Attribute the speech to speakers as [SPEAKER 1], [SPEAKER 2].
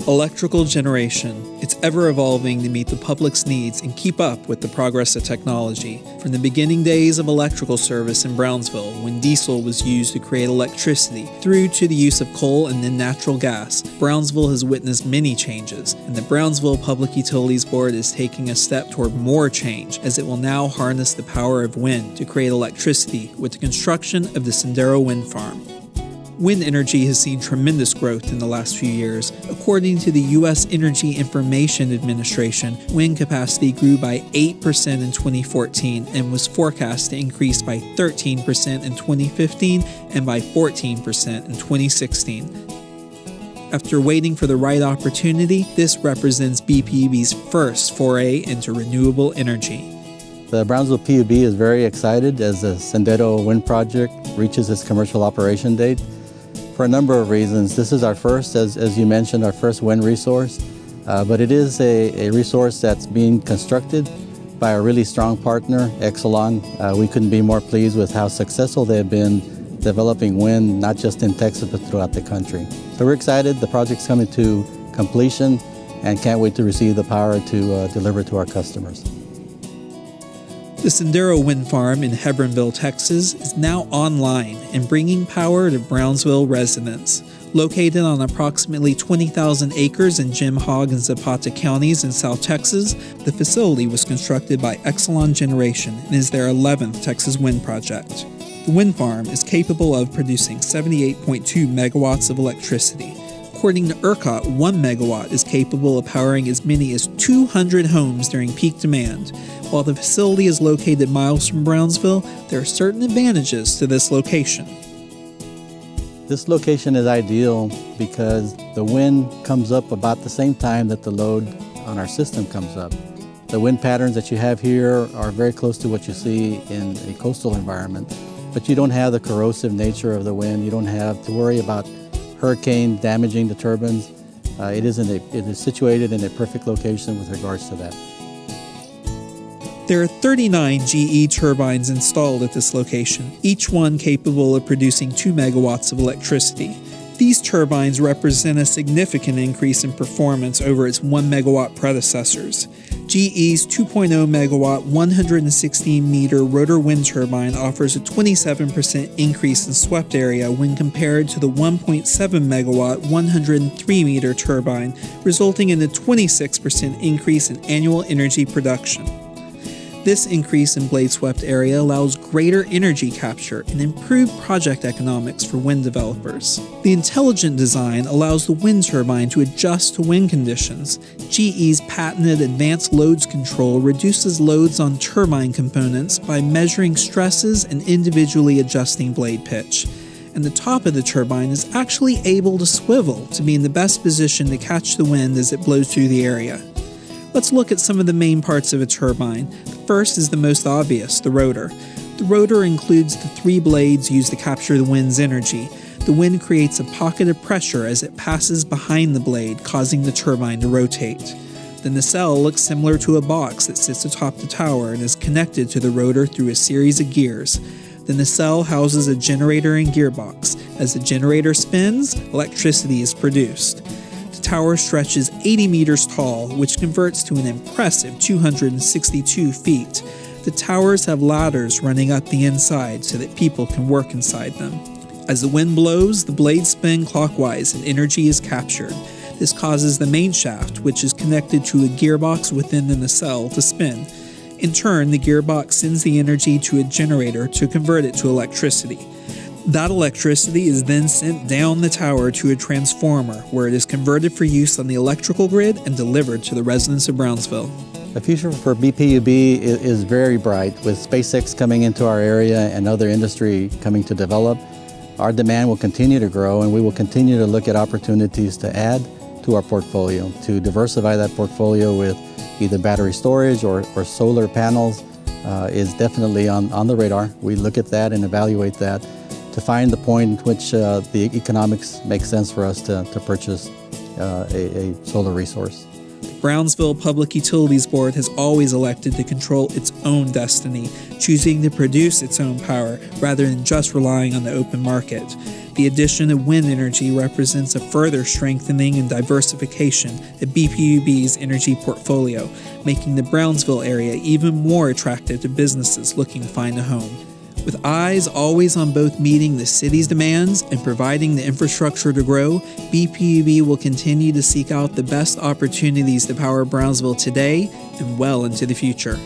[SPEAKER 1] Electrical generation. It's ever-evolving to meet the public's needs and keep up with the progress of technology. From the beginning days of electrical service in Brownsville, when diesel was used to create electricity, through to the use of coal and then natural gas, Brownsville has witnessed many changes, and the Brownsville Public Utilities Board is taking a step toward more change, as it will now harness the power of wind to create electricity with the construction of the Sendero Wind Farm. Wind energy has seen tremendous growth in the last few years. According to the U.S. Energy Information Administration, wind capacity grew by 8% in 2014 and was forecast to increase by 13% in 2015 and by 14% in 2016. After waiting for the right opportunity, this represents BPUB's first foray into renewable energy.
[SPEAKER 2] The Brownsville PUB is very excited as the Sendero Wind Project reaches its commercial operation date. For a number of reasons. This is our first, as you mentioned, our first wind resource, but it is a resource that's being constructed by a really strong partner, Exelon. We couldn't be more pleased with how successful they have been developing wind, not just in Texas, but throughout the country. So we're excited. The project's coming to completion and can't wait to receive the power to deliver to our customers.
[SPEAKER 1] The Sendero Wind Farm in Hebbronville, Texas is now online and bringing power to Brownsville residents. Located on approximately 20,000 acres in Jim Hogg and Zapata counties in South Texas, the facility was constructed by Exelon Generation and is their 11th Texas wind project. The wind farm is capable of producing 78.2 megawatts of electricity. According to ERCOT, 1 megawatt is capable of powering as many as 200 homes during peak demand. While the facility is located miles from Brownsville, there are certain advantages to this location.
[SPEAKER 2] This location is ideal because the wind comes up about the same time that the load on our system comes up. The wind patterns that you have here are very close to what you see in a coastal environment, but you don't have the corrosive nature of the wind. You don't have to worry about hurricane damaging the turbines. It is situated in a perfect location with regards to that.
[SPEAKER 1] There are 39 GE turbines installed at this location, each one capable of producing 2 megawatts of electricity. These turbines represent a significant increase in performance over its 1 megawatt predecessors. GE's 2.0 megawatt 116 meter rotor wind turbine offers a 27% increase in swept area when compared to the 1.7 megawatt 103 meter turbine, resulting in a 26% increase in annual energy production. This increase in blade swept area allows greater energy capture and improved project economics for wind developers. The intelligent design allows the wind turbine to adjust to wind conditions. GE's patented advanced loads control reduces loads on turbine components by measuring stresses and individually adjusting blade pitch. And the top of the turbine is actually able to swivel to be in the best position to catch the wind as it blows through the area. Let's look at some of the main parts of a turbine. The first is the most obvious, the rotor. The rotor includes the 3 blades used to capture the wind's energy. The wind creates a pocket of pressure as it passes behind the blade, causing the turbine to rotate. The nacelle looks similar to a box that sits atop the tower and is connected to the rotor through a series of gears. The nacelle houses a generator and gearbox. As the generator spins, electricity is produced. The tower stretches 80 meters tall, which converts to an impressive 262 feet. The towers have ladders running up the inside so that people can work inside them. As the wind blows, the blades spin clockwise and energy is captured. This causes the main shaft, which is connected to a gearbox within the nacelle, to spin. In turn, the gearbox sends the energy to a generator to convert it to electricity. That electricity is then sent down the tower to a transformer, where it is converted for use on the electrical grid and delivered to the residents of Brownsville.
[SPEAKER 2] The future for BPUB is very bright. With SpaceX coming into our area and other industry coming to develop, our demand will continue to grow, and we will continue to look at opportunities to add to our portfolio, to diversify that portfolio with either battery storage or solar panels is definitely on the radar. We look at that and evaluate that to find the point in which the economics make sense for us to purchase a solar resource.
[SPEAKER 1] The Brownsville Public Utilities Board has always elected to control its own destiny, choosing to produce its own power rather than just relying on the open market. The addition of wind energy represents a further strengthening and diversification of BPUB's energy portfolio, making the Brownsville area even more attractive to businesses looking to find a home. With eyes always on both meeting the city's demands and providing the infrastructure to grow, BPUB will continue to seek out the best opportunities to power Brownsville today and well into the future.